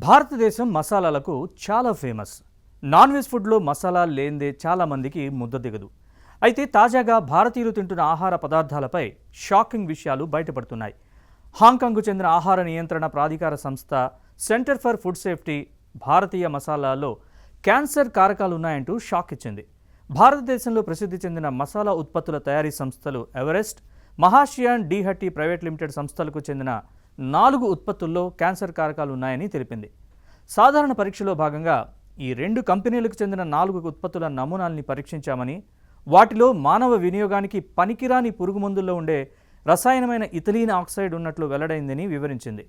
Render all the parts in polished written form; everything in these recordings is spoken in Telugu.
భారతదేశం మసాలాలకు చాలా ఫేమస్. నాన్ వెజ్ ఫుడ్లో మసాలా లేనిదే చాలామందికి ముద్ద దిగదు. అయితే తాజాగా భారతీయులు తింటున్న ఆహార పదార్థాలపై షాకింగ్ విషయాలు బయటపడుతున్నాయి. హాంకాంగ్కు చెందిన ఆహార నియంత్రణ ప్రాధికార సంస్థ సెంటర్ ఫర్ ఫుడ్ సేఫ్టీ భారతీయ మసాలాల్లో క్యాన్సర్ కారకాలున్నాయంటూ షాక్ ఇచ్చింది. భారతదేశంలో ప్రసిద్ధి చెందిన మసాలా ఉత్పత్తుల తయారీ సంస్థలు Everest, Mahashian Di Hatti private limited సంస్థలకు చెందిన 4 ఉత్పత్తుల్లో క్యాన్సర్ కారకాలు ఉన్నాయని తెలిపింది. సాధారణ పరీక్షలో భాగంగా ఈ 2 కంపెనీలకు చెందిన 4 ఉత్పత్తుల నమూనాల్ని పరీక్షించామని, వాటిలో మానవ వినియోగానికి పనికిరాని పురుగుమందుల్లో ఉండే రసాయనమైన ఇథిలీన్ ఆక్సైడ్ ఉన్నట్లు వెల్లడైందని వివరించింది.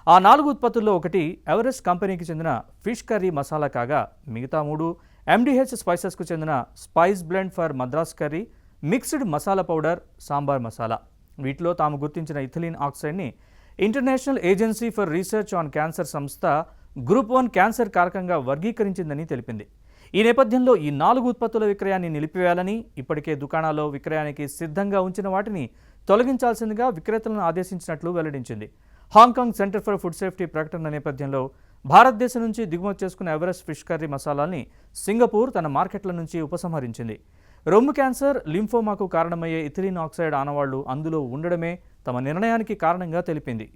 ఆ 4 ఉత్పత్తుల్లో ఒకటి ఎవరెస్ట్ కంపెనీకి చెందిన ఫిష్ కర్రీ మసాలా కాగా, మిగతా 3 ఎండిహెచ్ స్పైసెస్కు చెందిన spice blend for Madras curry, mixed masala powder, sambar masala. వీటిలో తాము గుర్తించిన ఇథిలీన్ ఆక్సైడ్ని international agency for research on cancer సంస్థ గ్రూప్ 1 క్యాన్సర్ కారకంగా వర్గీకరించిందని తెలిపింది. ఈ నేపథ్యంలో ఈ 4 ఉత్పత్తుల విక్రయాన్ని నిలిపివేయాలని, ఇప్పటికే దుకాణాల్లో విక్రయానికి సిద్ధంగా ఉంచిన వాటిని తొలగించాల్సిందిగా విక్రేతలను ఆదేశించినట్లు వెల్లడించింది. Hong Kong centre for food safety ప్రకటన నేపథ్యంలో భారతదేశం నుంచి దిగుమతి చేసుకున్న ఎవరెస్ట్ ఫిష్ కర్రీ మసాలాల్ని సింగపూర్ తన మార్కెట్ల నుంచి ఉపసంహరించింది. రొమ్ము క్యాన్సర్, లింఫోమాకు కారణమయ్యే ఇథిలీన్ ఆక్సైడ్ ఆనవాళ్లు అందులో ఉండడమే తమ నిర్ణయానికి కారణంగా తెలిపింది.